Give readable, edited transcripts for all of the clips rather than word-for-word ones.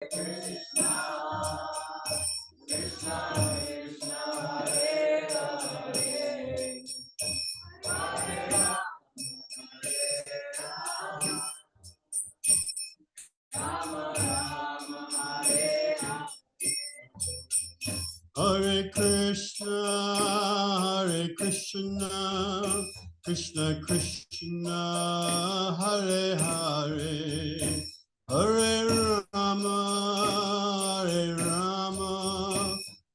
Hare Krishna, Hare Krishna, Krishna Krishna, Hare Hare, Hare Rama, Hare Rama,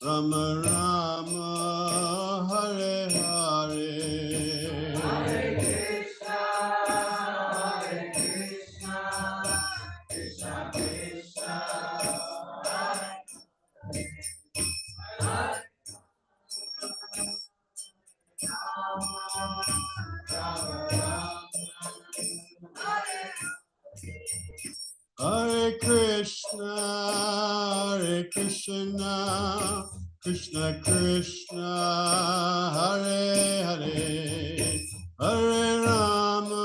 Rama Rama, Hare Hare. Hare Krishna, Hare Krishna, Krishna Krishna, Hare Krishna, Hare Krishna, Krishna Krishna, Hare Hare, Hare Rama,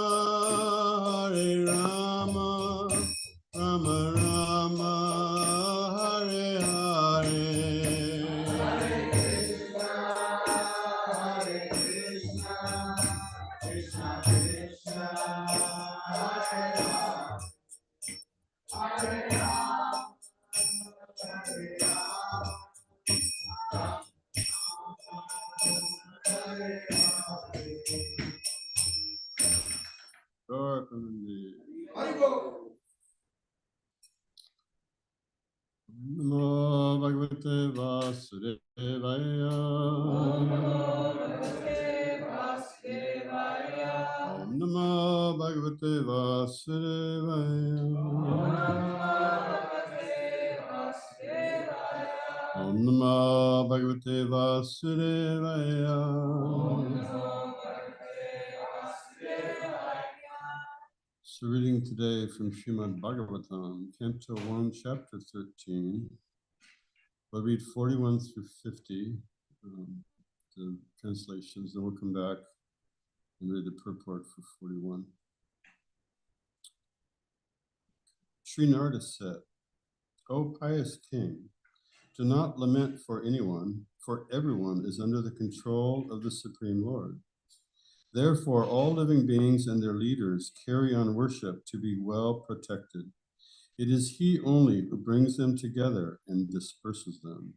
Hare Rama, Rama Rama, Hare Hare. Hare Krishna, Hare Krishna, Krishna Krishna, Hare Rama. Namo Bhagavate Vasudevaya. Om Namo Bhagavate Vasudevaya. Om Namo Bhagavate Vasudevaya. So reading today from Srimad Bhagavatam, Canto 1, Chapter 13. We'll read 41 through 50, the translations, then we'll come back and read the purport for 41. Sri Narada said, O pious king, do not lament for anyone, for everyone is under the control of the Supreme Lord. Therefore, all living beings and their leaders carry on worship to be well protected. It is He only who brings them together and disperses them.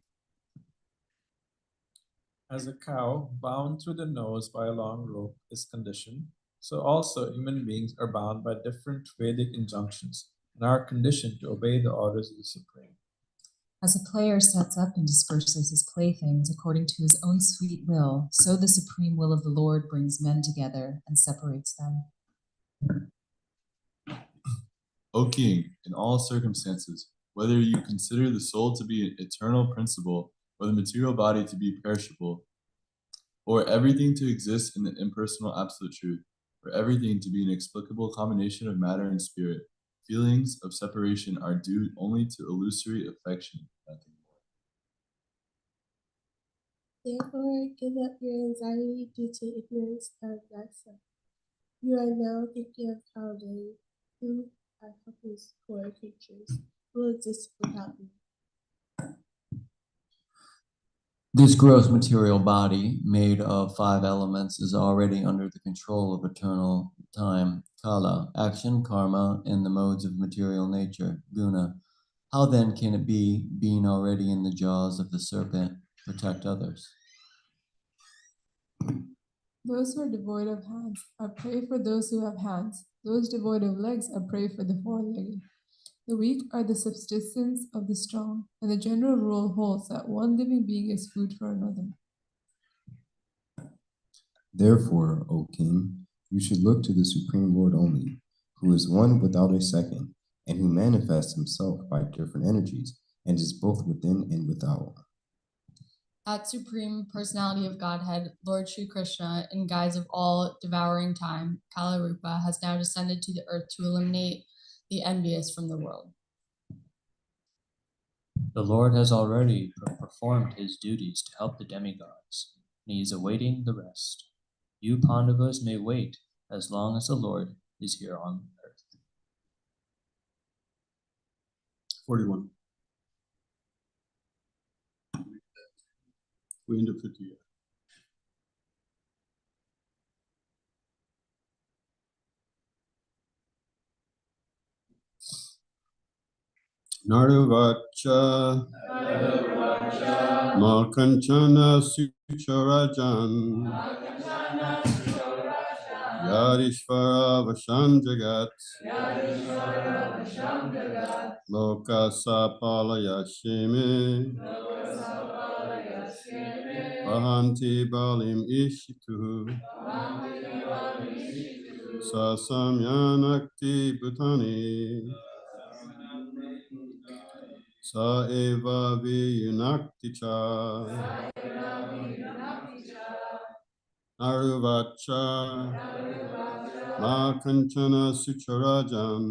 As a cow bound through the nose by a long rope is conditioned, so also human beings are bound by different Vedic injunctions and are conditioned to obey the orders of the Supreme. As a player sets up and disperses his playthings according to his own sweet will, so the supreme will of the Lord brings men together and separates them. O king, in all circumstances, whether you consider the soul to be an eternal principle, or the material body to be perishable, or everything to exist in the impersonal absolute truth, or everything to be an explicable combination of matter and spirit, feelings of separation are due only to illusory affection, nothing more. Therefore, give up your anxiety due to ignorance of thyself. You are now thinking of how they, who are helpless poor creatures, will exist without you. This gross material body, made of 5 elements, is already under the control of eternal time, kala, action, karma, and the modes of material nature, guna. How then can it be, being already in the jaws of the serpent, protect others? Those who are devoid of hands are prey for those who have hands. Those devoid of legs are prey for the four-legged. The weak are the subsistence of the strong, and the general rule holds that one living being is food for another. Therefore, O king, you should look to the Supreme Lord only, who is one without a second, and who manifests himself by different energies, and is both within and without. That Supreme Personality of Godhead, Lord Shri Krishna, in guise of all devouring time, Kala Rupa, has now descended to the earth to eliminate the envious from the world. The Lord has already performed his duties to help the demigods, and he is awaiting the rest. You Pandavas may wait as long as the Lord is here on earth. 41. Queen Prithia. Naruvacha Makanchana Sucharajan Yarishvara Vasham Jagat Loka Sapalaya Sheme Vahanti Balim Ishitu Sasamyanakti Bhutani Sa eva viyunakti cha Naruvacha Ma kanchana sucharajan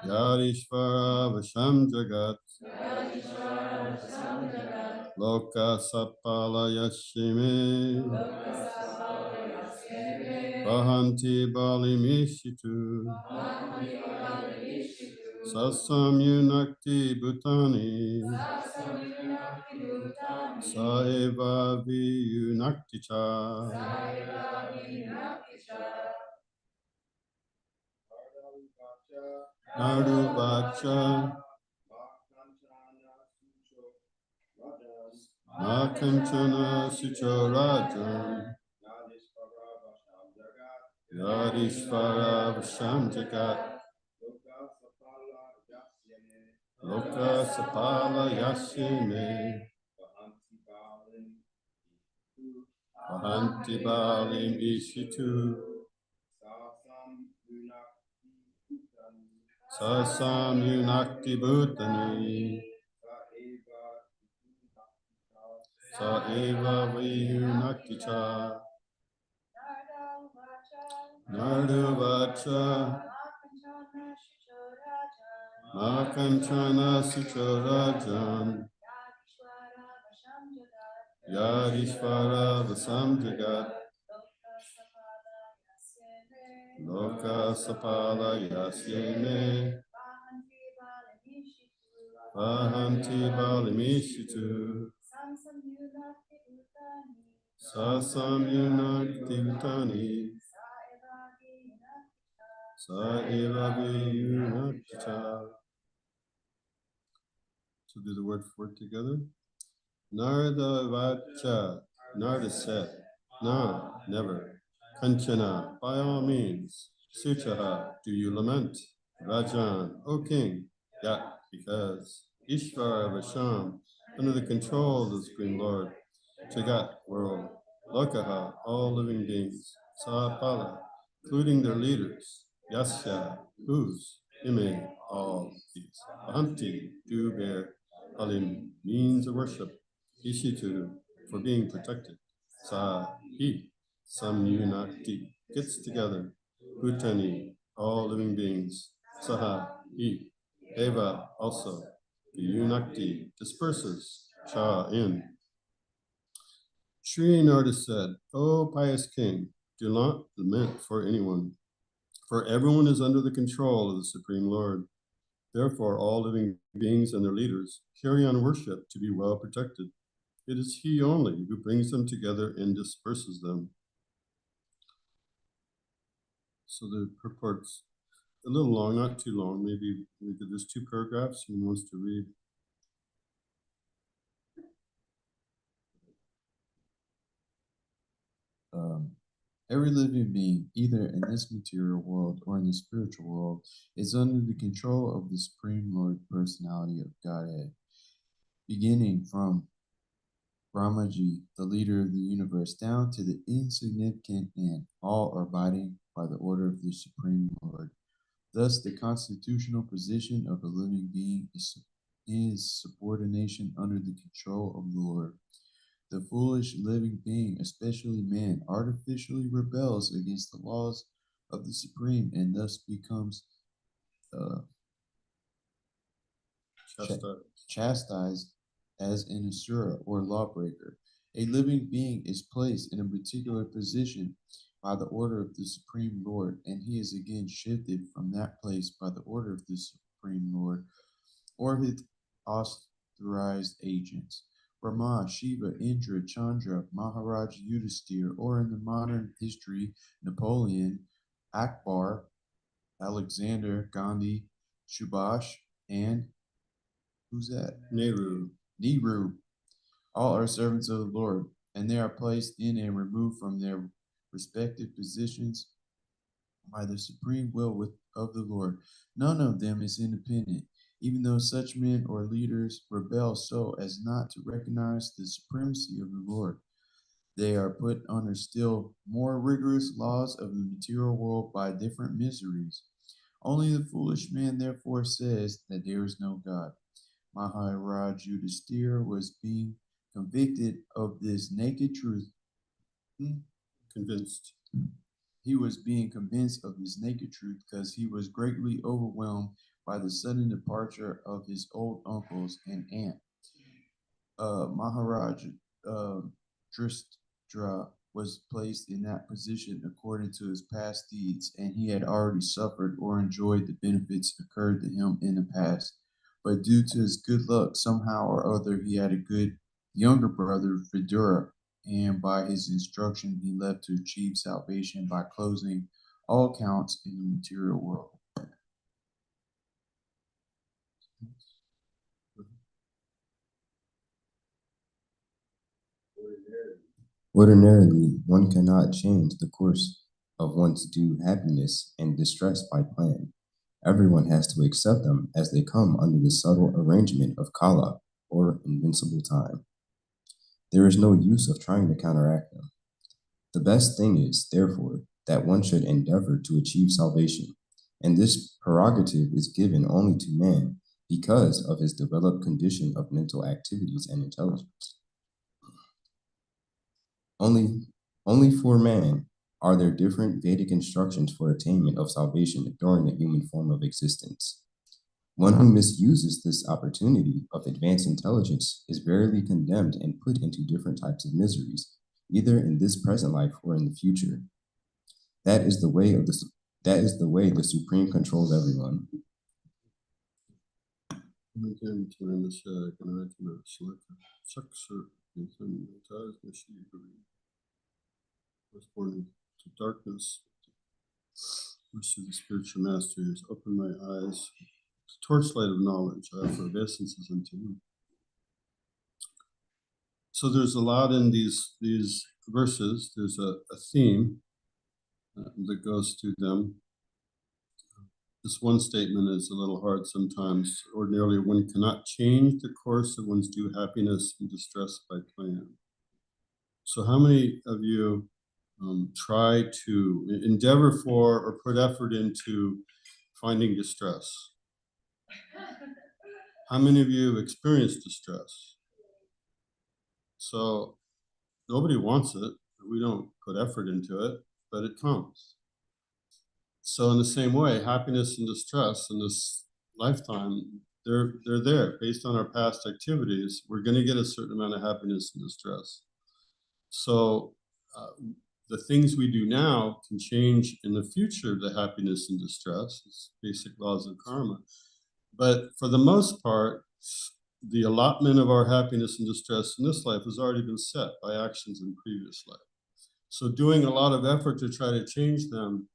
Yarishvara vasham jagat Loka sapala yashime Vahanti balimishitu Sasamyunakti bhutani Saeva viyunakti cha Naruvacha Makanchana Sucharajan Yadishvara Vasham Jagat Loka Sapala Yasime Vahanti Balim Ishitu Sasam Yunakti Bhutani Sa eva viyunakti cha Narduvacha Makanchana Sucharajan Yadishvara Vasam Jagat Loka Sapala Yasyeme Vahanti Balimishitu Sasam Yunakti Bhutani Sa eva viyunakti cha. So do the word for it together. Narada Vacha, Narada said, no, never. Kanchana, by all means. Suchaha, do you lament? Rajan, O king, yet because Ishvara Vasham, under the control of the Supreme Lord, Jagat, world, Lokaha, all living beings, Sapala, including their leaders, Yasya, whose, Ime, all these, Bhanti, do bear, Alim, means of worship, Ishitu, for being protected, Sa, he, Samyunakti, gets together, Bhutani, all living beings, Saha, he, Deva, also, Yunakti, disperses, Cha, in. Sri Narada said, O pious king, do not lament for anyone, for everyone is under the control of the Supreme Lord. Therefore, all living beings and their leaders carry on worship to be well protected. It is he only who brings them together and disperses them. So the purport's a little long, not too long. Maybe there's 2 paragraphs. Someone wants to read. Every living being, either in this material world or in the spiritual world, is under the control of the Supreme Lord Personality of Godhead. Beginning from Brahmaji, the leader of the universe, down to the insignificant ant, all are abiding by the order of the Supreme Lord. Thus, the constitutional position of a living being is subordination under the control of the Lord. The foolish living being, especially man, artificially rebels against the laws of the Supreme and thus becomes chastised as an asura or lawbreaker. A living being is placed in a particular position by the order of the Supreme Lord, and he is again shifted from that place by the order of the Supreme Lord or his authorized agents. Brahma, Shiva, Indra, Chandra, Maharaj Yudhisthira, or in the modern history, Napoleon, Akbar, Alexander, Gandhi, Subhash, and who's that? Nehru. Nehru. All are servants of the Lord, and they are placed in and removed from their respective positions by the supreme will of the Lord. None of them is independent, even though such men or leaders rebel so as not to recognize the supremacy of the Lord. They are put under still more rigorous laws of the material world by different miseries. Only the foolish man therefore says that there is no God. Maharaj Yudhisthira was being convicted of this naked truth. Convinced. He was being convinced of this naked truth because he was greatly overwhelmed by the sudden departure of his old uncles and aunt. Maharaj Dristra was placed in that position according to his past deeds, and he had already suffered or enjoyed the benefits occurred to him in the past. But due to his good luck, somehow or other, he had a good younger brother, Vidura, and by his instruction, he left to achieve salvation by closing all counts in the material world. Ordinarily, one cannot change the course of one's due happiness and distress by plan. Everyone has to accept them as they come under the subtle arrangement of Kala, or invincible time. There is no use of trying to counteract them. The best thing is, therefore, that one should endeavor to achieve salvation, and this prerogative is given only to man because of his developed condition of mental activities and intelligence. Only for man are there different Vedic instructions for attainment of salvation during the human form of existence. One who misuses this opportunity of advanced intelligence is verily condemned and put into different types of miseries, either in this present life or in the future. That is the way the Supreme controls everyone. Was born into darkness. Mercy of the spiritual master has opened my eyes. The torchlight of knowledge I offer obeisances unto him. So there's a lot in these verses. There's a theme that goes through them. This one statement is a little hard sometimes. Ordinarily, one cannot change the course of one's due happiness and distress by plan. So how many of you try to endeavor for or put effort into finding distress? How many of you have experienced distress? So nobody wants it. We don't put effort into it, but it comes. So in the same way, happiness and distress in this lifetime, they're there. Based on our past activities, we're going to get a certain amount of happiness and distress. So the things we do now can change in the future the happiness and distress. It's basic laws of karma. But for the most part, the allotment of our happiness and distress in this life has already been set by actions in previous life. So doing a lot of effort to try to change them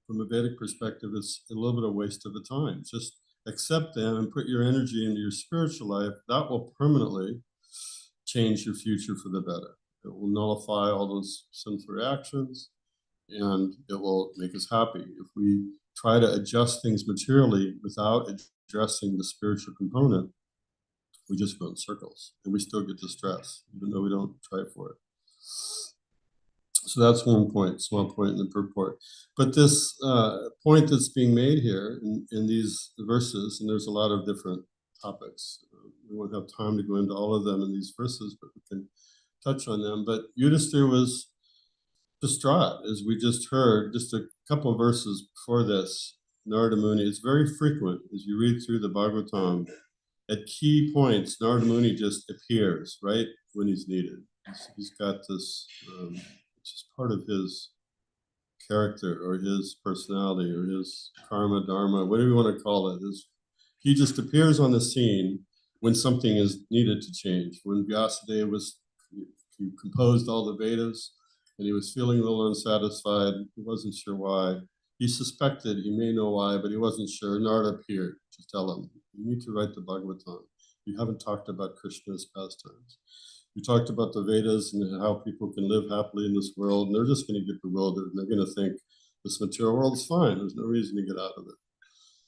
from a Vedic perspective is a little bit of waste of the time. Just accept them and put your energy into your spiritual life. That will permanently change your future for the better. It will nullify all those sinful reactions, and it will make us happy. If we try to adjust things materially without addressing the spiritual component, we just go in circles, and we still get distress, even though we don't try for it. So that's one point, small point in the purport. But this point that's being made here in these verses, and there's a lot of different topics. We won't have time to go into all of them in these verses, but we can touch on them. But Yudhisthira was distraught, as we just heard, just a couple of verses before this. Narada Muni, it's very frequent as you read through the Bhagavatam. At key points, Narada Muni just appears right when he's needed. He's got this, it's just part of his character or his personality or his karma, dharma, whatever you want to call it. He just appears on the scene when something is needed to change. When Vyasadeva he composed all the Vedas, and he was feeling a little unsatisfied. He wasn't sure why. He suspected, he may know why, but he wasn't sure. Narada appeared to tell him, you need to write the Bhagavatam. You haven't talked about Krishna's pastimes. You talked about the Vedas and how people can live happily in this world, and they're just going to get bewildered, and they're going to think this material world is fine. There's no reason to get out of it.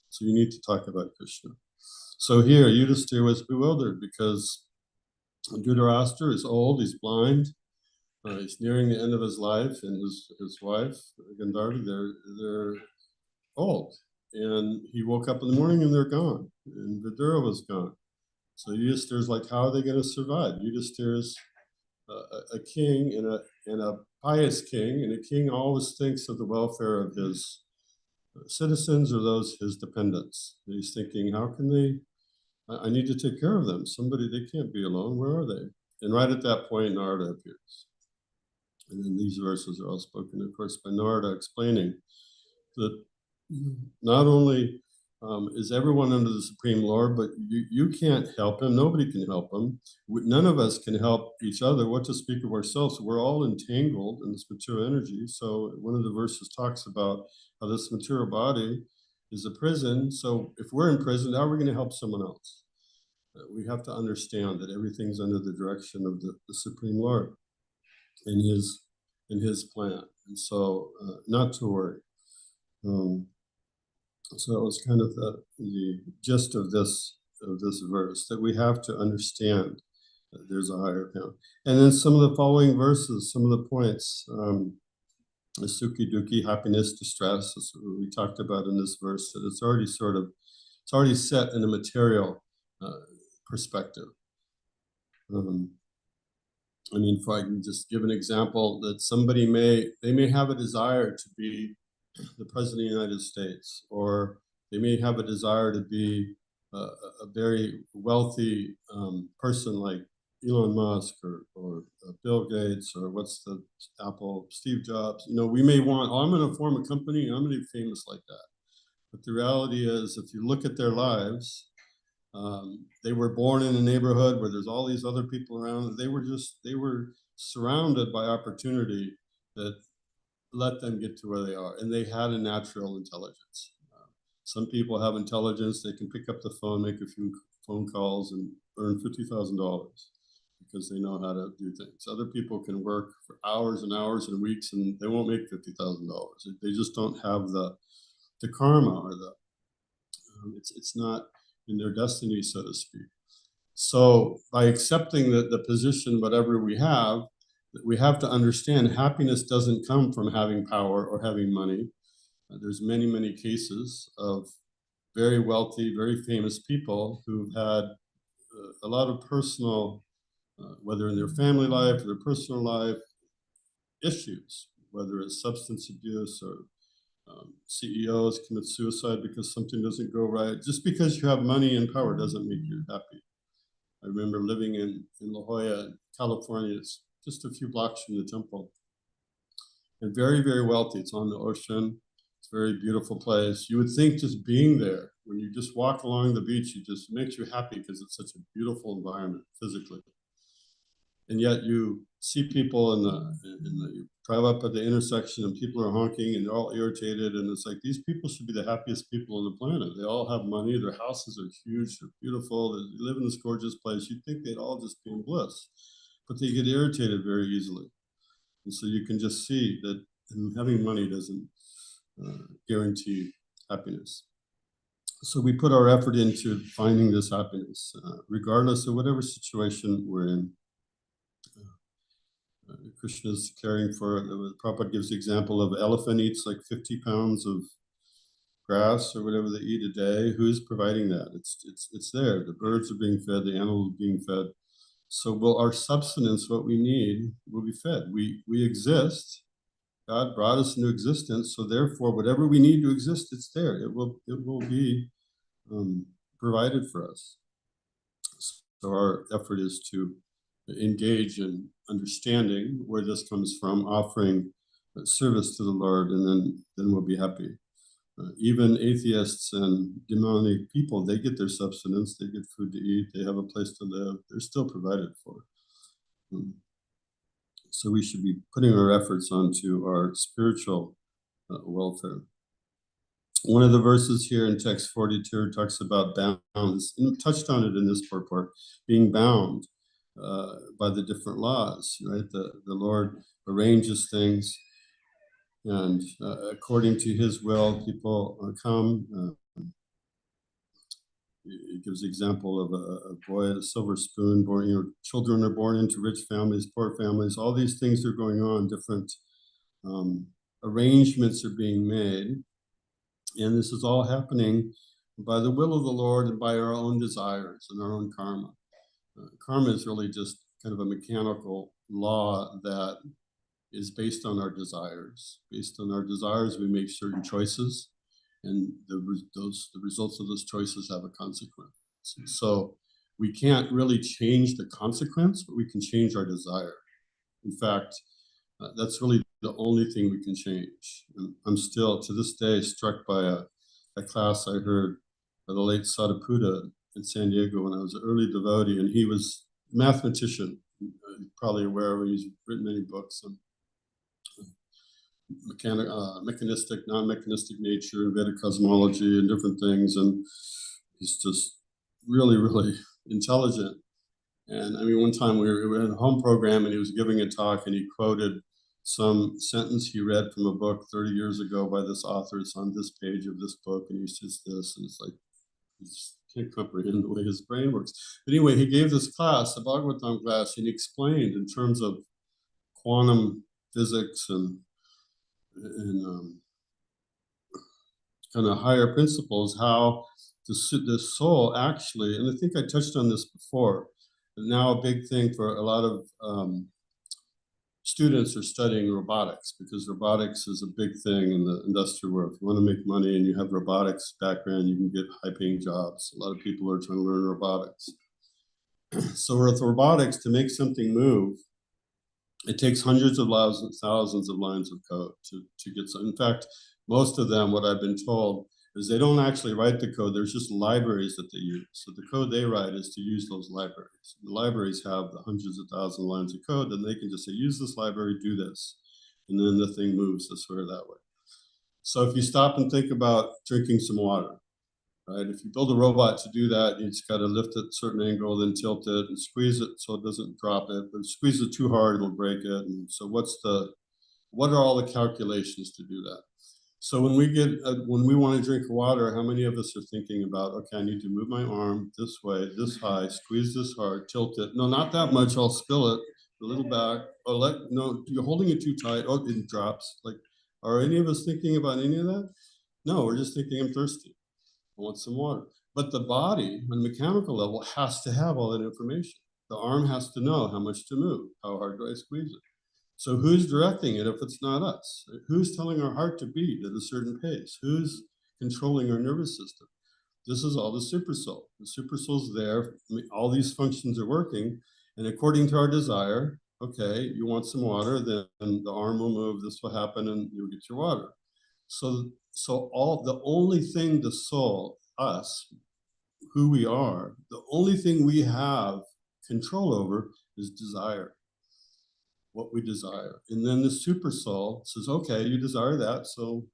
So you need to talk about Krishna. So here, Yudhisthira was bewildered because Dhritarashtra is old, he's blind, he's nearing the end of his life, and his wife, Gandharva, they're old. And he woke up in the morning and they're gone, and Vidura was gone. So Yudhisthira's like, how are they going to survive? Yudhisthira's a king and a pious king, and a king always thinks of the welfare of his citizens or those his dependents. And he's thinking, how can they? I need to take care of them. Somebody, they can't be alone. Where are they? And right at that point, Narada appears. And then these verses are all spoken, of course, by Narada, explaining that not only is everyone under the Supreme Lord, but you can't help him. Nobody can help him. None of us can help each other. What to speak of ourselves? We're all entangled in this material energy. So one of the verses talks about how this material body is a prison. So if we're in prison, how are we going to help someone else? We have to understand that everything's under the direction of the Supreme Lord in his plan. And so not to worry. So it was kind of the gist of this verse, that we have to understand that there's a higher power. And then some of the following verses, some of the points, sukhi, dukhi, happiness, distress, as we talked about in this verse, that it's already set in a material perspective. I mean, if I can just give an example, that somebody may have a desire to be the President of the United States, or they may have a desire to be a very wealthy person like Elon Musk or Bill Gates, or what's the Apple, Steve Jobs. You know, we may want, I'm going to form a company, I'm going to be famous like that. But the reality is, if you look at their lives, they were born in a neighborhood where there's all these other people around. They were surrounded by opportunity that let them get to where they are, and they had a natural intelligence. Some people have intelligence; they can pick up the phone, make a few phone calls, and earn $50,000 because they know how to do things. Other people can work for hours and hours and weeks, and they won't make $50,000. They just don't have the karma, or the it's not in their destiny, so to speak. So by accepting the position, whatever we have to understand happiness doesn't come from having power or having money. There's many, many cases of very wealthy, very famous people who've had a lot of personal, whether in their family life or their personal life, issues, whether it's substance abuse or CEOs commit suicide because something doesn't go right. Just because you have money and power doesn't make you happy. I remember living in La Jolla, California. It's just a few blocks from the temple. And very, very wealthy. It's on the ocean. It's a very beautiful place. You would think just being there, when you just walk along the beach, it just makes you happy because it's such a beautiful environment physically. And yet you see people you drive up at the intersection and people are honking and they're all irritated. And it's like, these people should be the happiest people on the planet. They all have money. Their houses are huge. They're beautiful. They live in this gorgeous place. You'd think they'd all just be in bliss, but they get irritated very easily. And so you can just see that having money doesn't guarantee happiness. So we put our effort into finding this happiness, regardless of whatever situation we're in. Krishna's caring for, Prabhupada gives the example of elephant eats like 50 pounds of grass or whatever they eat a day. Who's providing that? It's there. The birds are being fed, the animals are being fed. So will our substance, what we need, will be fed. We exist. God brought us into existence, so therefore, whatever we need to exist, it's there. It will be provided for us. So our effort is to engage in understanding where this comes from, offering service to the Lord, and then we'll be happy. Even atheists and demonic people, they get their sustenance, they get food to eat, they have a place to live, they're still provided for. So we should be putting our efforts onto our spiritual welfare. One of the verses here in text 42 talks about bounds, and touched on it in this purport, being bound by the different laws, right? The Lord arranges things, and according to his will, people come. It gives the example of a boy, a silver spoon, born, children are born into rich families, poor families, all these things are going on, different arrangements are being made. And this is all happening by the will of the Lord and by our own desires and our own karma. Karma is really just kind of a mechanical law that is based on our desires. Based on our desires, we make certain choices, and the results of those choices have a consequence. So we can't really change the consequence, but we can change our desire. In fact, that's really the only thing we can change. And I'm still, to this day, struck by a class I heard by the late Sadhaputta in San Diego when I was an early devotee, and he was a mathematician. You're probably aware of him. He's written many books on mechanistic, non-mechanistic nature, and Vedic cosmology, and different things. And he's just really, really intelligent. And I mean, one time we were in a home program, and he was giving a talk, and he quoted some sentence he read from a book 30 years ago by this author. It's on this page of this book, and he says this, and it's like, you just can't comprehend the way his brain works. But anyway, he gave this class, a Bhagavatam class, and he explained in terms of quantum physics and kind of higher principles, how the soul actually, and I think I touched on this before, but now a big thing for a lot of students are studying robotics, because robotics is a big thing in the industrial world. If you want to make money and you have robotics background, you can get high-paying jobs. A lot of people are trying to learn robotics. So with robotics, to make something move, it takes hundreds of thousands of lines of code to get some. In fact, most of them, what I've been told, is they don't actually write the code. There's just libraries that they use. So the code they write is to use those libraries. The libraries have the hundreds of thousands of lines of code, and they can just say, use this library, do this. And then the thing moves this way or that way. So if you stop and think about drinking some water, right? If you build a robot to do that, you just got to lift it at a certain angle, then tilt it and squeeze it so it doesn't drop it. But squeeze it too hard, it'll break it. And so what are all the calculations to do that? So when we want to drink water, how many of us are thinking about, okay, I need to move my arm this way, this high, squeeze this hard, tilt it. No, not that much. I'll spill it a little back. Or no, you're holding it too tight. Oh, it drops. Like, are any of us thinking about any of that? No, we're just thinking, I'm thirsty. I want some water. But the body, on the mechanical level, has to have all that information. The arm has to know how much to move. How hard do I squeeze it? So who's directing it if it's not us? Who's telling our heart to beat at a certain pace? Who's controlling our nervous system? This is all the supersoul. The supersoul's there. All these functions are working. And according to our desire, okay, you want some water, then the arm will move, this will happen, and you'll get your water. So the only thing the soul, us, who we are, the only thing we have control over is desire. What we desire. And then the super soul says, okay, you desire that, so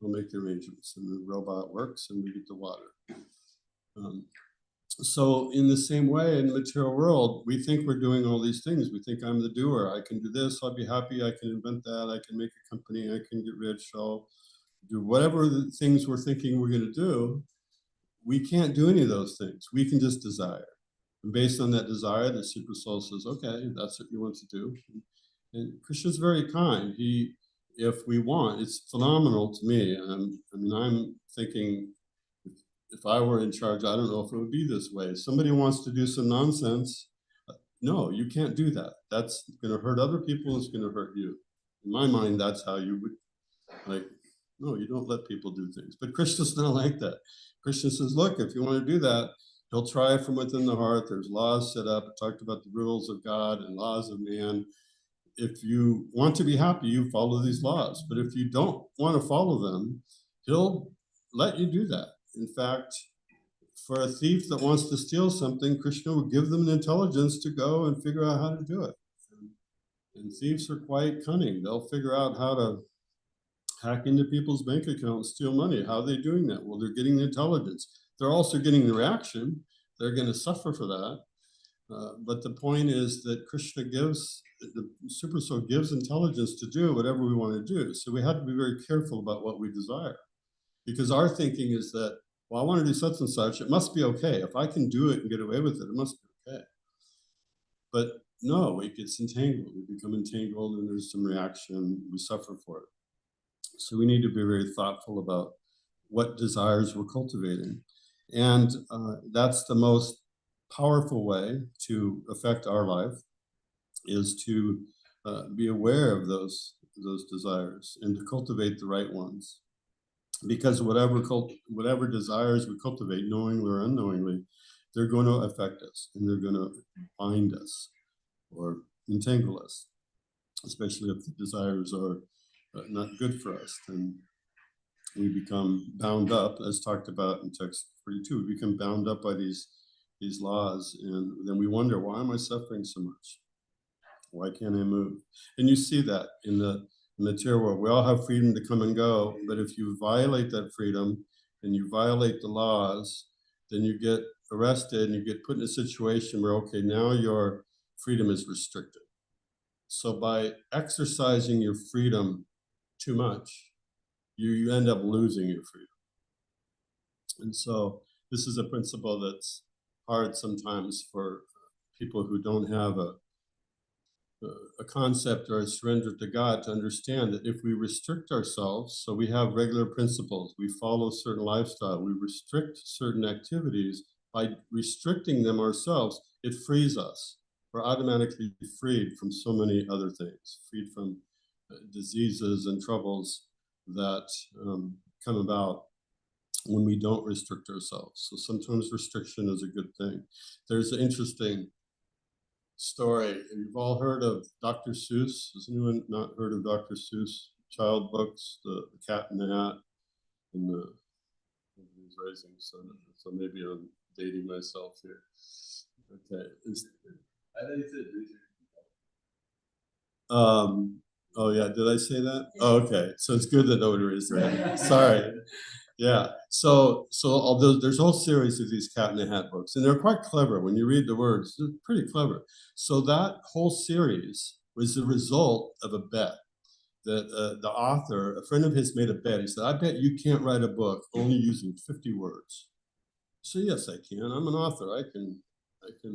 we'll make the arrangements. And the robot works and we get the water. So in the same way, in the material world, we think we're doing all these things. We think I'm the doer. I can do this, I'll be happy, I can invent that, I can make a company, I can get rich, I'll do whatever the things we're thinking we're going to do. We can't do any of those things. We can just desire. And based on that desire, the super soul says, okay, that's what you want to do. And Krishna's very kind. If we want, it's phenomenal to me. I'm thinking, if I were in charge, I don't know if it would be this way. If somebody wants to do some nonsense, no, you can't do that. That's going to hurt other people. It's going to hurt you. In my mind, that's how you would, no, you don't let people do things. But Krishna's not like that. Krishna says, look, if you want to do that, he'll try from within the heart. There's laws set up. I talked about the rules of God and laws of man. If you want to be happy, you follow these laws. But if you don't want to follow them, he'll let you do that. In fact, for a thief that wants to steal something, Krishna will give them the intelligence to go and figure out how to do it. And thieves are quite cunning. They'll figure out how to hack into people's bank accounts, steal money. How are they doing that? Well, they're getting the intelligence. They're also getting the reaction. They're going to suffer for that. But the point is that Krishna gives, the Super Soul gives intelligence to do whatever we want to do. So we have to be very careful about what we desire. Because our thinking is that, well, I want to do such and such, it must be okay. If I can do it and get away with it, it must be okay. But no, it gets entangled. We become entangled and there's some reaction, we suffer for it. So we need to be very thoughtful about what desires we're cultivating. And that's the most powerful way to affect our life, is to be aware of those desires and to cultivate the right ones. Because whatever desires we cultivate, knowingly or unknowingly, they're going to affect us and they're going to bind us or entangle us, especially if the desires are not good for us. Then we become bound up, as talked about in text 42. We become bound up by these laws, and then we wonder, why am I suffering so much? Why can't I move? And you see that in the material world. We all have freedom to come and go, but if you violate that freedom and you violate the laws, then you get arrested and you get put in a situation where, okay, now your freedom is restricted. So by exercising your freedom too much, you end up losing your freedom. And so this is a principle that's hard sometimes for people who don't have a concept or a surrender to God to understand that if we restrict ourselves, so we have regular principles, we follow certain lifestyle, we restrict certain activities, by restricting them ourselves, it frees us. We're automatically freed from so many other things, freed from diseases and troubles that come about when we don't restrict ourselves. So sometimes restriction is a good thing. There's an interesting story. You've all heard of Dr. Seuss. Has anyone not heard of Dr. Seuss child books, the Cat in the Hat and the Rising Sun? So maybe I'm dating myself here. Okay. I thought you said oh yeah, did I say that? Oh, okay. So it's good that nobody raised their hand. Sorry. Yeah. So although there's a whole series of these Cat in the Hat books, and they're quite clever. When you read the words, they're pretty clever. So that whole series was the result of a bet that the author, a friend of his, made a bet. He said, I bet you can't write a book only using 50 words. So yes, I can. I'm an author. I can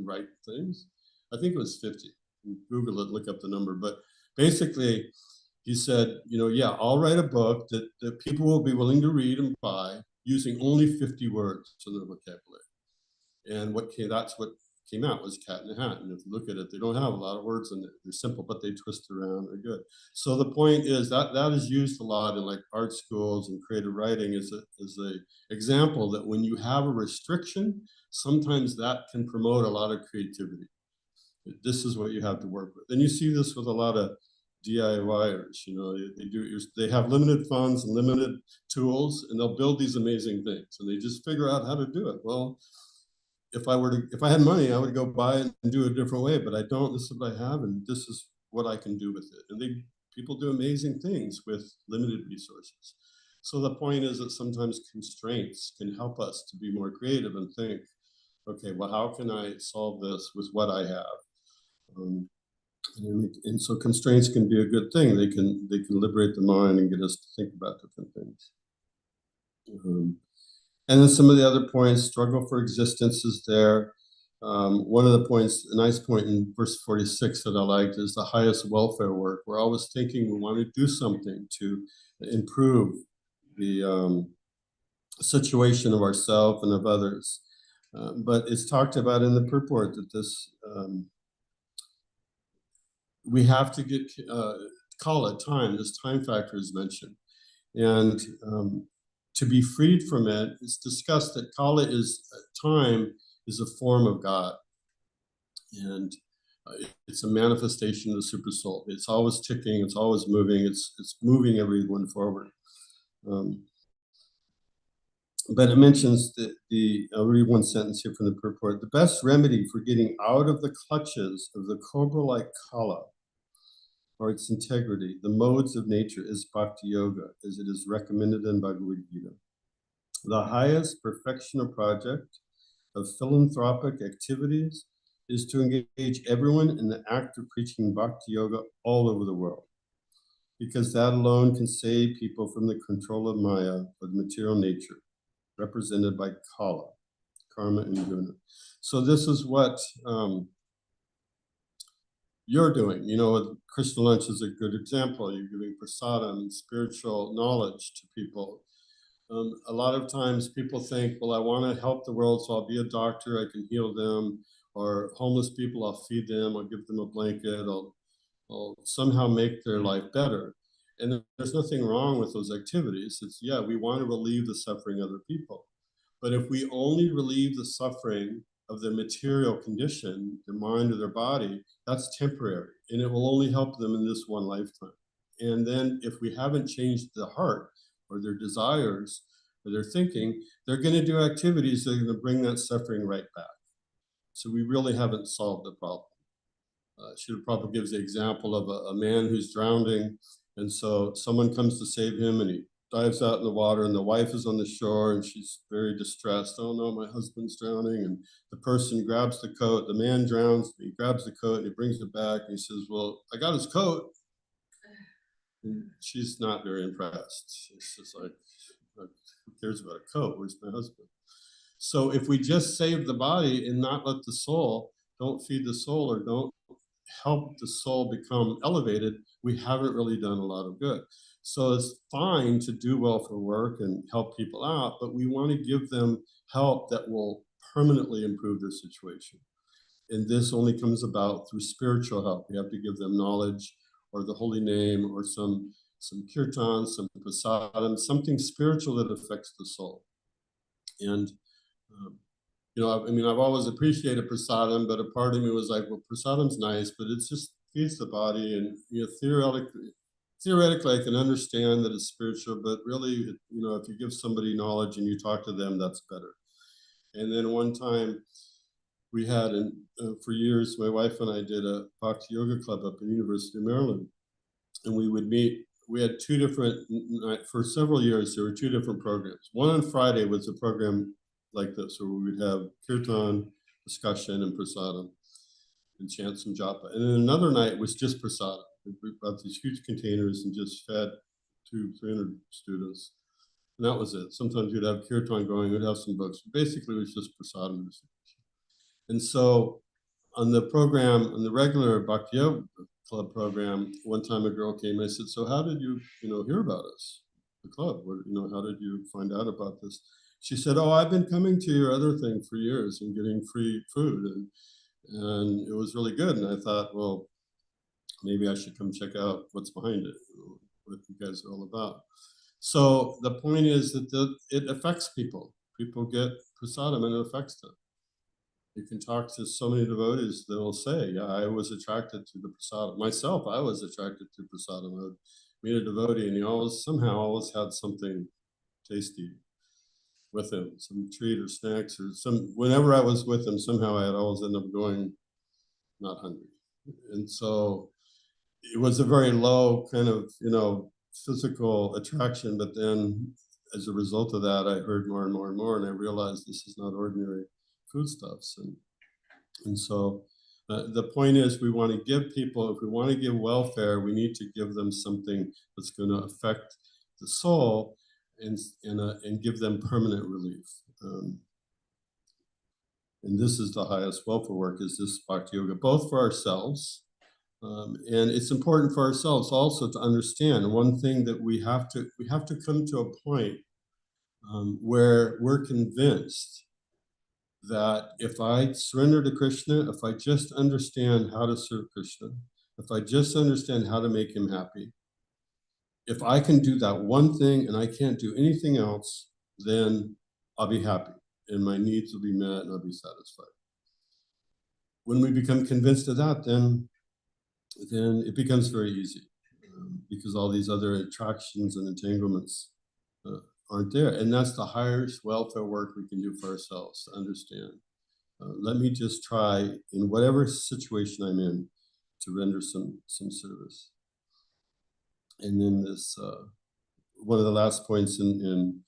write things. I think it was 50. Google it, look up the number. But basically, he said, yeah, I'll write a book that people will be willing to read and buy using only 50 words in their vocabulary. And that's what came out was Cat in the Hat. And if you look at it, they don't have a lot of words in it. They're simple, but they twist around. They're good. So the point is that is used a lot in like art schools and creative writing as a example that when you have a restriction, sometimes that can promote a lot of creativity. This is what you have to work with. And you see this with a lot of DIYers, they have limited funds and limited tools, and they'll build these amazing things, and they just figure out how to do it. Well, if I had money, I would go buy it and do it a different way, but I don't. This is what I have, and this is what I can do with it. And people do amazing things with limited resources. So the point is that sometimes constraints can help us to be more creative and think, okay, well, how can I solve this with what I have? And so constraints can be a good thing. They can liberate the mind and get us to think about different things. And then some of the other points, struggle for existence is there. One of the points, a nice point in verse 46 that I liked is the highest welfare work. We're always thinking we want to do something to improve the situation of ourselves and of others. But it's talked about in the purport that this we have to get kala, time. This time factor is mentioned, and to be freed from it, it's discussed that kala is time is a form of God, and it's a manifestation of the super soul. It's always ticking. It's always moving. It's moving everyone forward. but it mentions I'll read one sentence here from the purport. The best remedy for getting out of the clutches of the cobra-like kala, or its integrity, the modes of nature, is bhakti yoga, as it is recommended in Bhagavad Gita. The highest perfectional project of philanthropic activities is to engage everyone in the act of preaching bhakti yoga all over the world, because that alone can save people from the control of Maya, or the material nature, represented by kala, karma, and guna. So this is what you're doing. You know, Krishna lunch is a good example. You're giving prasadam and spiritual knowledge to people. A lot of times people think, well, I want to help the world, so I'll be a doctor, I can heal them, or homeless people, I'll feed them, I'll give them a blanket, I'll somehow make their life better. And there's nothing wrong with those activities. It's, yeah, we want to relieve the suffering of other people. But if we only relieve the suffering of their material condition, their mind or their body, that's temporary, and it will only help them in this one lifetime. And then if we haven't changed the heart or their desires or their thinking, they're going to do activities that are going to bring that suffering right back. So we really haven't solved the problem. Srila Prabhupada gives the example of a man who's drowning, and so someone comes to save him, and he dives out in the water, and the wife is on the shore, and she's very distressed. Oh no, my husband's drowning. And the person grabs the coat, the man drowns, he grabs the coat, and he brings it back, and he says, well, I got his coat. And she's not very impressed. She's just like, who cares about a coat? Where's my husband? So if we just save the body and not let the soul, don't feed the soul or don't help the soul become elevated, we haven't really done a lot of good. So it's fine to do welfare work and help people out, but we want to give them help that will permanently improve their situation. And this only comes about through spiritual help. We have to give them knowledge or the holy name or some kirtan, some prasadam, something spiritual that affects the soul. And you know, I mean, I've always appreciated prasadam, but a part of me was like, well, prasadam's nice, but it's just feeds the body. And you know, theoretically, I can understand that it's spiritual, but really, you know, if you give somebody knowledge and you talk to them, that's better. And then one time we had, for years, my wife and I did a Bhakti Yoga Club up in the University of Maryland. And we would meet, we had two different, for several years, there were two different programs. One on Friday was a program like this, where we would have kirtan, discussion, and prasadam, and chant some japa. And then another night was just prasadam. We brought these huge containers and just fed 200-300 students. And that was it. Sometimes we'd have kirtan going, we'd have some books. Basically, it was just prasadam. And so on the program, on the regular Bhakti Yoga Club program, one time a girl came and I said, so how did you, hear about us, the club? How did you find out about this? She said, oh, I've been coming to your other thing for years and getting free food. And it was really good. And I thought, well, maybe I should come check out what's behind it, what you guys are all about. So the point is that it affects people. People get prasadam and it affects them. You can talk to so many devotees that will say, yeah, I was attracted to the prasadam. Myself, I was attracted to prasadam. I would meet a devotee and he somehow always had something tasty with him, some treat or snacks or whenever I was with him, somehow I'd always end up going not hungry. And so it was a very low kind of, physical attraction. But then as a result of that, I heard more and more and more, and I realized this is not ordinary foodstuffs. And so the point is, we want to give people, if we want to give welfare, we need to give them something that's going to affect the soul and give them permanent relief. And this is the highest welfare work, is this Bhakti Yoga, both for ourselves, and it's important for ourselves also to understand one thing, that we have to come to a point where we're convinced that if I surrender to Krishna, if I just understand how to serve Krishna, if I just understand how to make him happy, if I can do that one thing and I can't do anything else, then I'll be happy and my needs will be met and I'll be satisfied. When we become convinced of that, then it becomes very easy, because all these other attractions and entanglements aren't there. And that's the highest welfare work we can do for ourselves, to understand. Let me just try, in whatever situation I'm in, to render some service. And then this, one of the last points in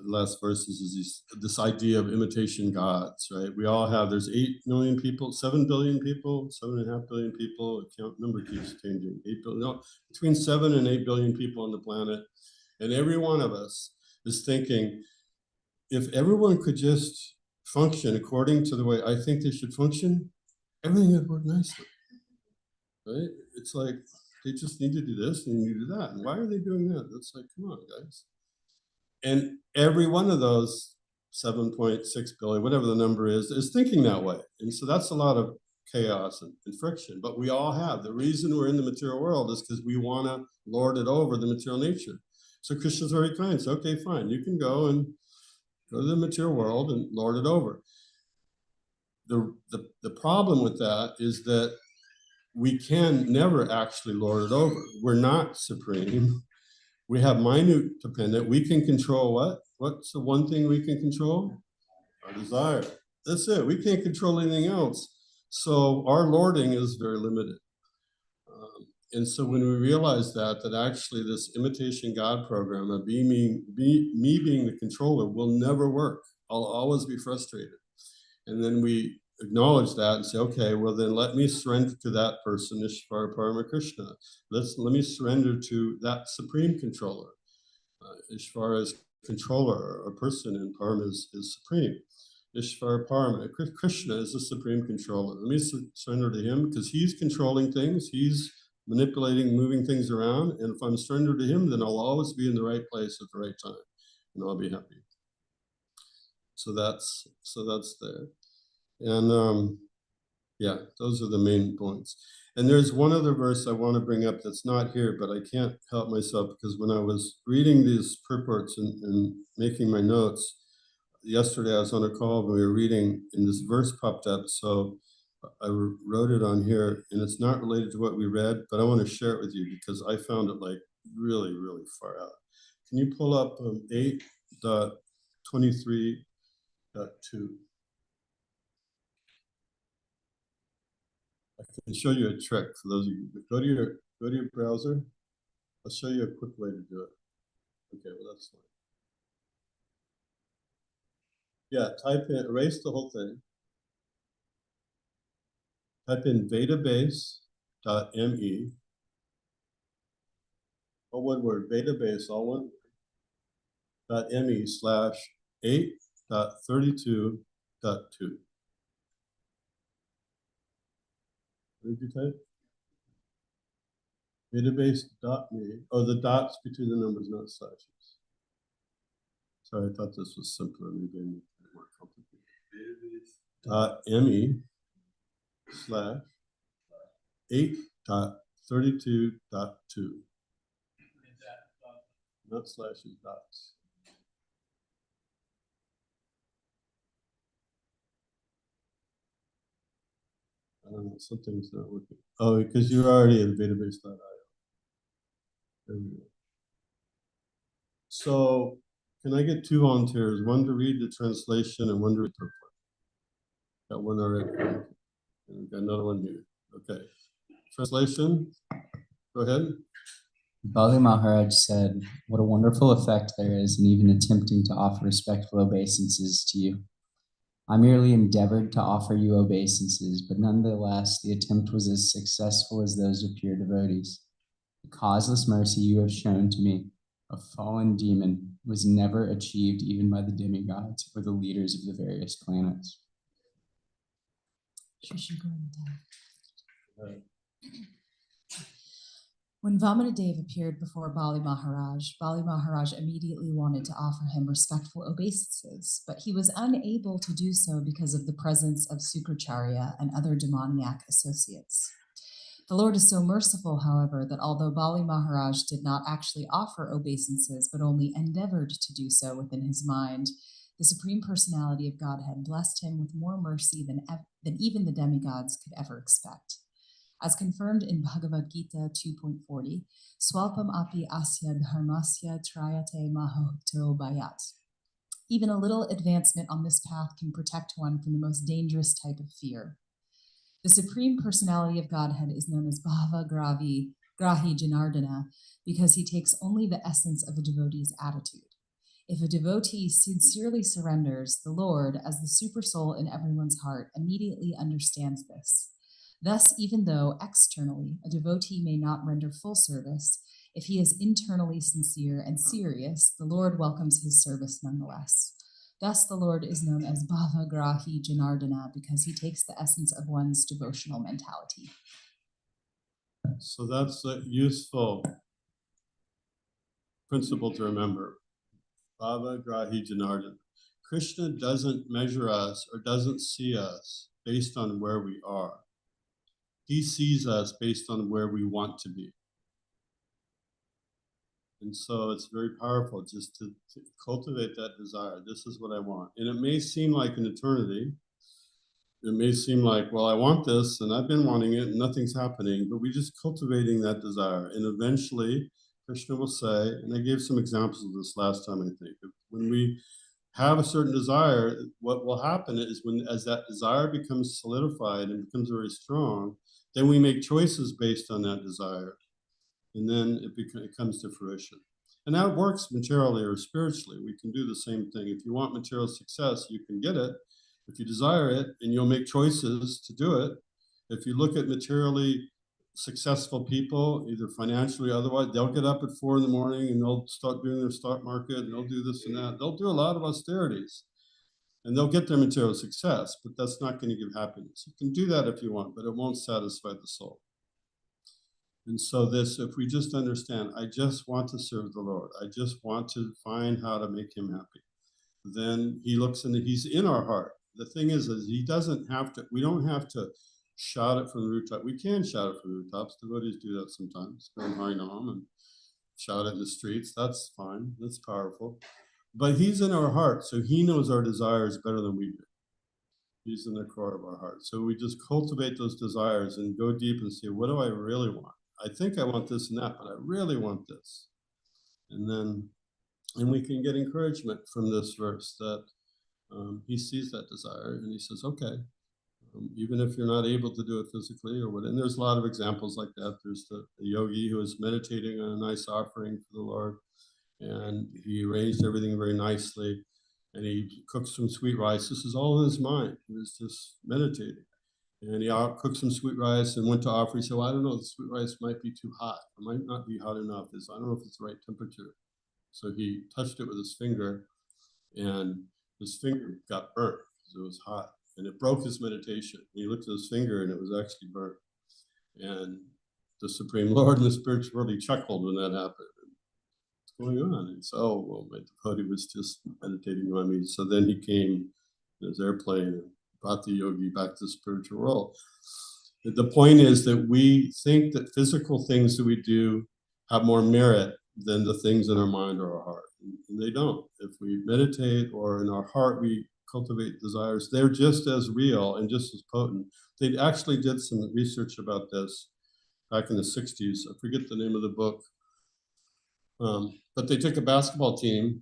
last verses is this idea of imitation gods, right? We all have, there's 8 million people, 7 billion people, 7.5 billion people, the count number keeps changing, 8 billion, no, between 7 and 8 billion people on the planet. And every one of us is thinking, if everyone could just function according to the way I think they should function, everything would work nicely, right? It's like, they just need to do this and you do that. And why are they doing that? That's like, come on, guys. And every one of those 7.6 billion, whatever the number is thinking that way. And so that's a lot of chaos and friction. But we all have. The reason we're in the material world is because we want to lord it over the material nature. So Krishna's very kind. So, okay, fine. You can go to the material world and lord it over. The problem with that is that we can never actually lord it over. We're not supreme. We have minute dependent. We can control what? What's the one thing we can control? Our desire. That's it. We can't control anything else. So our lording is very limited. And so when we realize that actually this imitation God program of me being the controller will never work. I'll always be frustrated. And then we acknowledge that and say, okay, well then let me surrender to that person, Ishvara Parama Krishna. Let me surrender to that supreme controller. Ishvara is controller, a person, and Parama is supreme. Ishvara Parama, Krishna is the supreme controller. Let me surrender to him because he's controlling things. He's manipulating, moving things around. And if I'm surrendered to him, then I'll always be in the right place at the right time and I'll be happy. So that's there. And yeah, those are the main points. And there's one other verse I want to bring up that's not here, but I can't help myself because when I was reading these purports and making my notes, yesterday I was on a call and we were reading and this verse popped up. So I wrote it on here and it's not related to what we read, but I want to share it with you because I found it like really, really far out. Can you pull up 8.23.2? I can show you a trick for those of you. Go to your browser. I'll show you a quick way to do it. Okay, well that's fine. Yeah, type in, erase the whole thing. Type in database.me. All one word, database, all one word, .me/8.32.2. What did you type? Database.me. Oh, the dots between the numbers, not slashes. Sorry, I thought this was simpler. Maybe I need it more complicated. .me/8.32.2. Not slashes, dots. I don't know, something's not working. Oh, because you're already in database.io. There we go. So, can I get 2 volunteers? One to read the translation and one to read the report. Got one already. And we've got another one here. Okay. Translation. Go ahead. Bali Maharaj said, "What a wonderful effect there is in even attempting to offer respectful obeisances to you. I merely endeavored to offer you obeisances, but nonetheless, the attempt was as successful as those of pure devotees. The causeless mercy you have shown to me, a fallen demon, was never achieved even by the demigods or the leaders of the various planets." When Vamanadev appeared before Bali Maharaj immediately wanted to offer him respectful obeisances, but he was unable to do so because of the presence of Sukracharya and other demoniac associates. The Lord is so merciful, however, that although Bali Maharaj did not actually offer obeisances, but only endeavored to do so within his mind, the Supreme Personality of Godhead blessed him with more mercy than even the demigods could ever expect. As confirmed in Bhagavad Gita 2.40, Swalpam api asya dharmasya trayate mahoto bayat. Even a little advancement on this path can protect one from the most dangerous type of fear. The Supreme Personality of Godhead is known as Bhava Grahi Janardana because he takes only the essence of a devotee's attitude. If a devotee sincerely surrenders, the Lord, as the supersoul in everyone's heart, immediately understands this. Thus, even though externally a devotee may not render full service, if he is internally sincere and serious, the Lord welcomes his service nonetheless. Thus, the Lord is known as Bhava Grahi Janardana because he takes the essence of one's devotional mentality. So that's a useful principle to remember. Bhava Grahi Janardana. Krishna doesn't measure us or doesn't see us based on where we are. He sees us based on where we want to be. And so it's very powerful just to cultivate that desire. This is what I want. And it may seem like an eternity. It may seem like, well, I want this and I've been wanting it and nothing's happening, but we're just cultivating that desire. And eventually Krishna will say, and I gave some examples of this last time, I think, when we have a certain desire, what will happen is as that desire becomes solidified and becomes very strong, then we make choices based on that desire. And then it comes to fruition. And that works materially or spiritually. We can do the same thing. If you want material success, you can get it. If you desire it, and you'll make choices to do it. If you look at materially successful people, either financially or otherwise, they'll get up at 4 a.m. and they'll start doing their stock market and they'll do this and that. They'll do a lot of austerities and they'll get their material success, but that's not going to give happiness. You can do that if you want, but it won't satisfy the soul. And so if we just understand, I just want to serve the Lord. I just want to find how to make him happy. Then he looks and he's in our heart. The thing is he doesn't have to, we don't have to shout it from the rooftop. We can shout it from the rooftops. Devotees do that sometimes. Go in Harinam and shout it in the streets. That's fine. That's powerful. But he's in our heart, so he knows our desires better than we do. He's in the core of our heart. So we just cultivate those desires and go deep and say, what do I really want? I think I want this and that, but I really want this. And we can get encouragement from this verse that he sees that desire and he says, okay, even if you're not able to do it physically or what, and there's a lot of examples like that. There's the yogi who is meditating on a nice offering for the Lord, and he arranged everything very nicely, and he cooks some sweet rice. This is all in his mind. He was just meditating. And he cooked some sweet rice and went to offer. He said, well, I don't know, the sweet rice might be too hot. It might not be hot enough. I don't know if it's the right temperature. So he touched it with his finger, and his finger got burnt because it was hot. And it broke his meditation. He looked at his finger, and it was actually burnt. And the Supreme Lord in the spiritual world, he chuckled when that happened. What's going on? And he said, oh, well, my devotee was just meditating on me. So then he came in his airplane and brought the yogi back to the spiritual world. The point is that we think that physical things that we do have more merit than the things in our mind or our heart. And they don't. If we meditate or in our heart we cultivate desires, they're just as real and just as potent. They actually did some research about this back in the 60s. I forget the name of the book. But they took a basketball team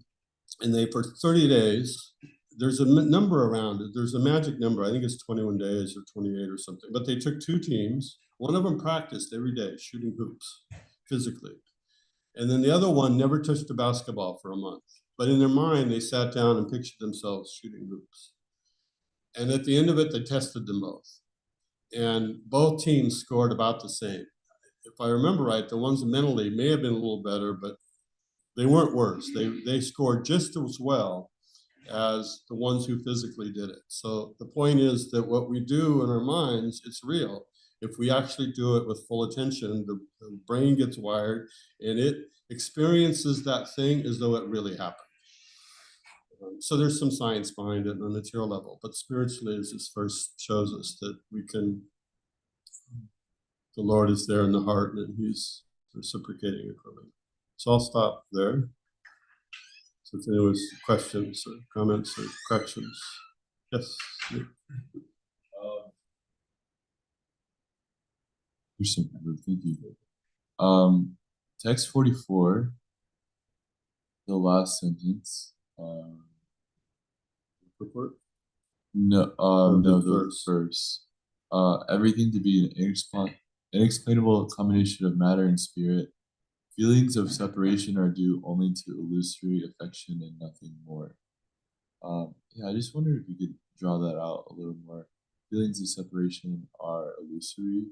and they, for 30 days, there's a number around it. There's a magic number. I think it's 21 days or 28 or something. But they took 2 teams. One of them practiced every day shooting hoops physically. And then the other one never touched a basketball for a month. But in their mind, they sat down and pictured themselves shooting hoops. And at the end of it, they tested them both. And both teams scored about the same. If I remember right, the ones mentally may have been a little better, but they weren't worse. They scored just as well as the ones who physically did it. So the point is that what we do in our minds, it's real. If we actually do it with full attention, the brain gets wired and it experiences that thing as though it really happened. So there's some science behind it on a material level, but spiritually, as this verse shows us, that we can, the Lord is there in the heart and he's reciprocating it for me. So I'll stop there. So if there was questions or comments or corrections. Yes. Interesting, Prabhu. Thank you. Text 44, the last sentence. Purport? No, the the verse. Everything to be an inexplainable combination of matter and spirit. Feelings of separation are due only to illusory affection and nothing more. Yeah, I just wonder if you could draw that out a little more. Feelings of separation are illusory,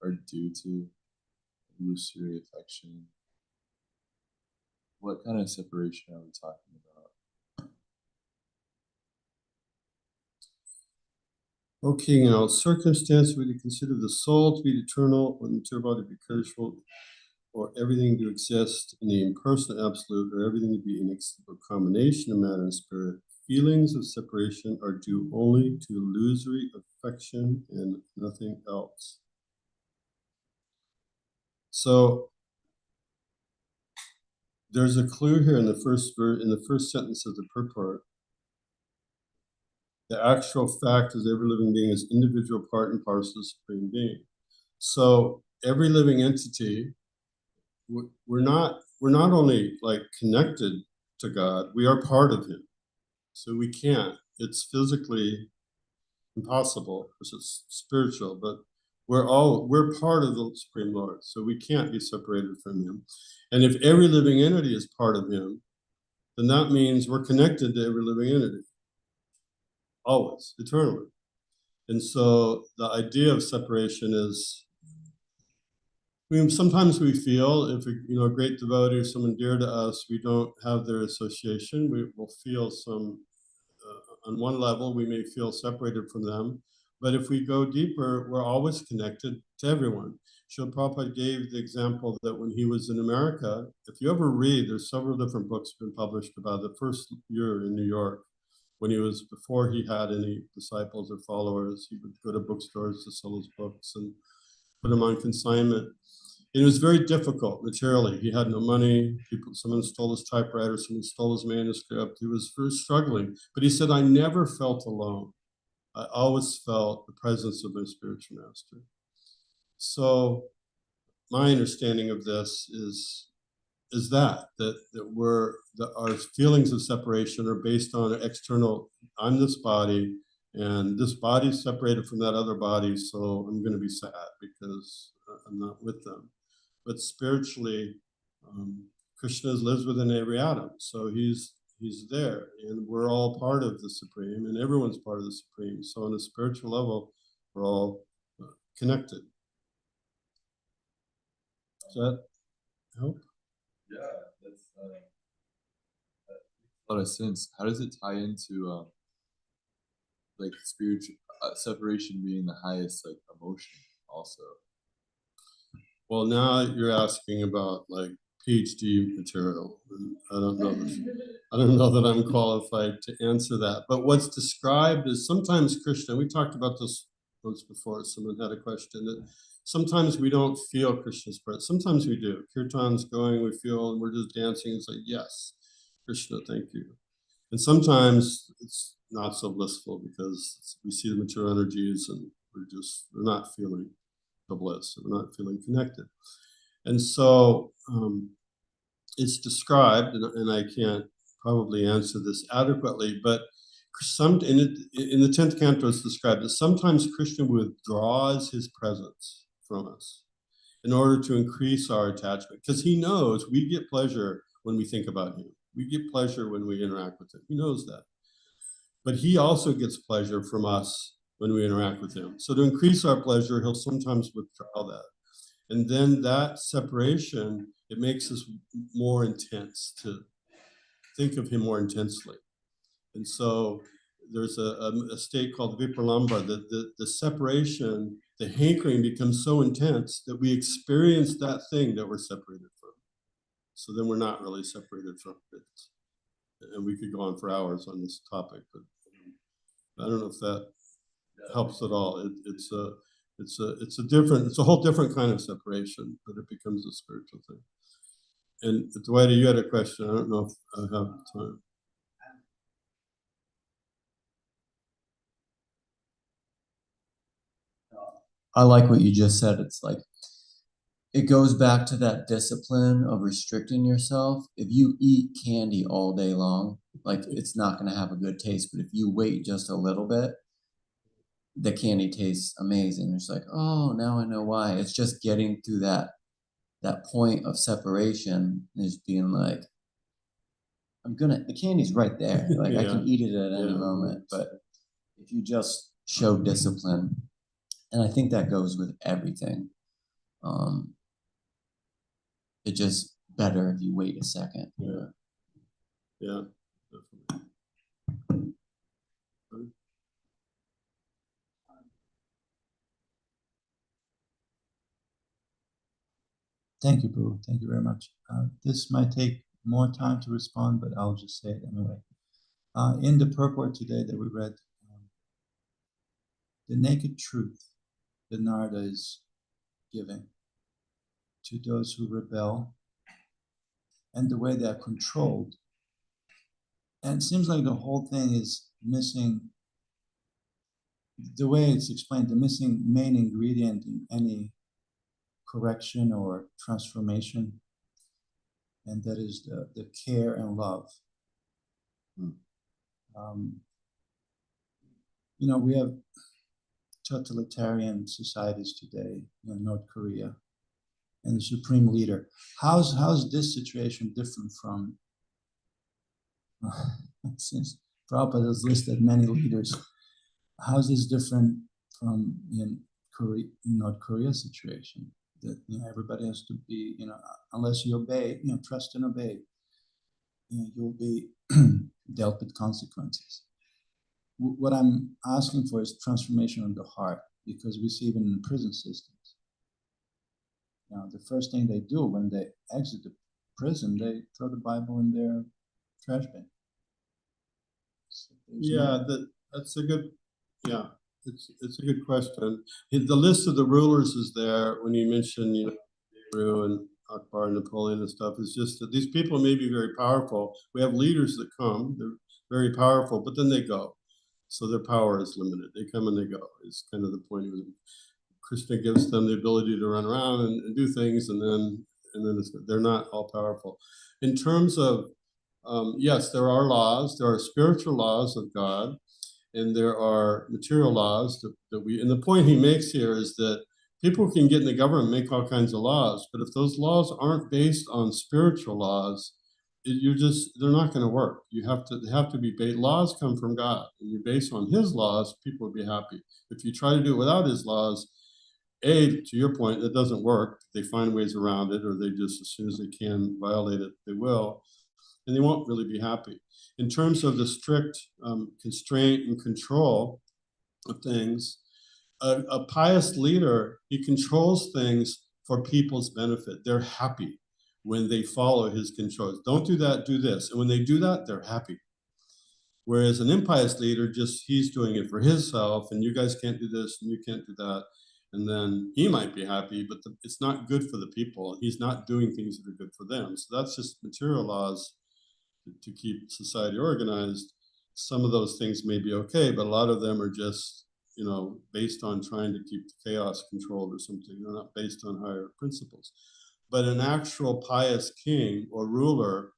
are due to illusory affection. What kind of separation are we talking about? O king, in all circumstances, we consider the soul to be eternal, or the material body to be perishable, or everything to exist in the impersonal absolute, or everything to be an inexplicable combination of matter and spirit. Feelings of separation are due only to illusory affection and nothing else. So there's a clue here in the first sentence of the purport. The actual fact is every living being is individual part and parcel of the Supreme Being. So every living entity, we're not only like connected to God, we are part of Him. So we can't. It's physically impossible because it's spiritual, but we're part of the Supreme Lord, so we can't be separated from Him. And if every living entity is part of Him, then that means we're connected to every living entity, always, eternally. And so the idea of separation is, I mean, sometimes we feel if a great devotee or someone dear to us, we don't have their association, we will feel some, on one level, we may feel separated from them. But if we go deeper, we're always connected to everyone. Srila Prabhupada gave the example that when he was in America, if you ever read, there's several different books been published about the first year in New York, before he had any disciples or followers, he would go to bookstores to sell his books and put them on consignment. It was very difficult materially. He had no money. Someone stole his typewriter, someone stole his manuscript. He was very struggling. But he said, I never felt alone. I always felt the presence of my spiritual master. So my understanding of this is that our feelings of separation are based on an external, I'm this body, and this body is separated from that other body, so I'm going to be sad because I'm not with them. But spiritually, Krishna lives within every atom, so he's there, and we're all part of the Supreme, and everyone's part of the Supreme. So on a spiritual level, we're all connected. Does that help? Yeah, that's a lot of sense. How does it tie into like spiritual separation being the highest like emotion also? Well, now you're asking about like PhD material. And I don't know that I'm qualified to answer that. But what's described is sometimes Krishna, we talked about this once before, someone had a question, that sometimes we don't feel Krishna's presence. Sometimes we do. Kirtan's going, we feel, and we're just dancing and say, yes, Krishna, thank you. And sometimes it's not so blissful because we see the material energies and we're not feeling the bliss. We're not feeling connected. And so it's described, and I can't probably answer this adequately, but in the 10th canto it's described that sometimes Krishna withdraws his presence from us in order to increase our attachment, because he knows we get pleasure when we think about him. We get pleasure when we interact with him. He knows that. But he also gets pleasure from us when we interact with him. So to increase our pleasure, he'll sometimes withdraw that. And then that separation, it makes us more intense to think of him more intensely. And so there's a state called vipralamba, that the separation, the hankering becomes so intense that we experience that thing that we're separated from. So then we're not really separated from it. And we could go on for hours on this topic, but I don't know if that helps at all. It's a whole different kind of separation, but it becomes a spiritual thing. And Dwight, you had a question. I don't know if I have time. I like what you just said. It's like it goes back to that discipline of restricting yourself. If you eat candy all day long, like it's not going to have a good taste. But if you wait just a little bit, the candy tastes amazing. It's like, oh, now I know why. It's just getting through that point of separation, is being like, the candy's right there. Like I can eat it at any moment. But if you just show discipline, and I think that goes with everything, it's just better if you wait a second. Yeah, definitely. Thank you, Prabhu. Thank you very much. This might take more time to respond, but I'll just say it anyway. In the purport today that we read, the naked truth that Narada is giving to those who rebel and the way they're controlled. And it seems like the whole thing is missing, the way it's explained, the missing main ingredient in any correction or transformation, and that is the care and love. We have totalitarian societies today, North Korea, and the supreme leader. How's this situation different from, since Prabhupada has listed many leaders, how's this different from North Korea situation? That everybody has to be, unless you obey, trust and obey, you'll be dealt with consequences. What I'm asking for is transformation of the heart, because we see even in prison systems. The first thing they do when they exit the prison, they throw the Bible in their trash bin. So that's a good, it's a good question. The list of the rulers is there when you mention, Nehru and Akbar and Napoleon and stuff. It's just that these people may be very powerful. We have leaders that come, they're very powerful, but then they go. So their power is limited. They come and they go. It's kind of the point of it. Krsna gives them the ability to run around and do things, and then they're not all powerful. In terms of, yes, there are laws. There are spiritual laws of God, and there are material laws and the point he makes here is that people can get in the government and make all kinds of laws, but if those laws aren't based on spiritual laws, they're not going to work. They have to be based. Laws come from God, and you base on His laws, people will be happy. If you try to do it without His laws, to your point, it doesn't work. They find ways around it, or they just, as soon as they can violate it, they will, and they won't really be happy. In terms of the strict constraint and control of things, a pious leader, he controls things for people's benefit. They're happy when they follow his controls. Don't do that, do this. And when they do that, they're happy. Whereas an impious leader, he's doing it for himself, and you guys can't do this, and you can't do that. And then he might be happy, but it's not good for the people. He's not doing things that are good for them. So that's just material laws to keep society organized. Some of those things may be okay, but a lot of them are just, based on trying to keep the chaos controlled or something. They're not based on higher principles. But an actual pious king or ruler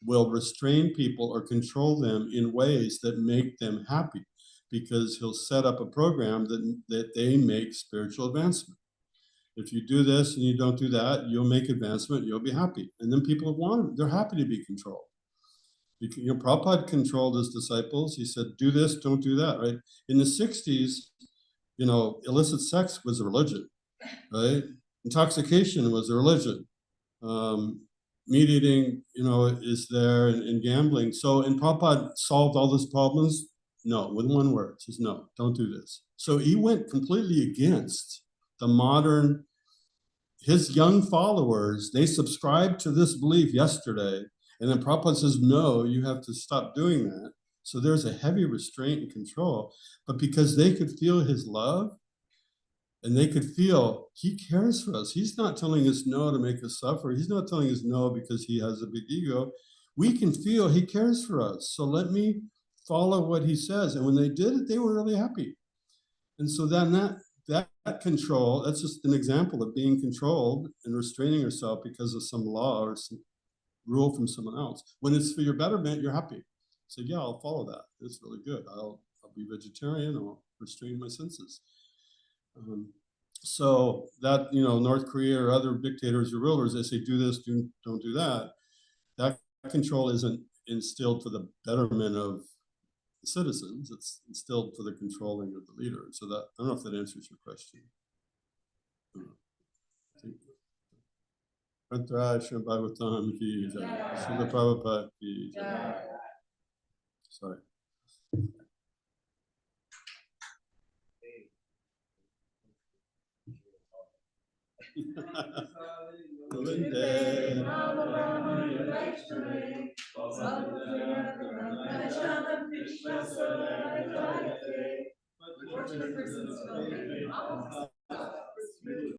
will restrain people or control them in ways that make them happy, because he'll set up a program that they make spiritual advancement. If you do this and you don't do that, you'll make advancement, you'll be happy. And then people they're happy to be controlled. Prabhupada controlled his disciples. He said, do this, don't do that, right? In the 60s, illicit sex was a religion, right? Intoxication was a religion. Meat eating, is there, and gambling. And Prabhupada solved all those problems? No, with one word, says no, don't do this. So he went completely against the modern, his young followers, they subscribed to this belief yesterday. And then Prabhupada says, no, you have to stop doing that. So there's a heavy restraint and control, but because they could feel his love, and they could feel he cares for us. He's not telling us no to make us suffer. He's not telling us no because he has a big ego. We can feel he cares for us. So let me follow what he says. And when they did it, they were really happy. And so then that control, that's just an example of being controlled and restraining yourself because of some law or some rule from someone else. When it's for your betterment, you're happy. So yeah, I'll follow that. It's really good. I'll be vegetarian. I'll restrain my senses. So that, North Korea or other dictators or rulers, they say, do this, don't do that. That control isn't instilled for the betterment of the citizens. It's instilled for the controlling of the leader. So that, I don't know if that answers your question. Shri Bhagavatam ki jai. Srila Prabhupada ki jai. Sorry.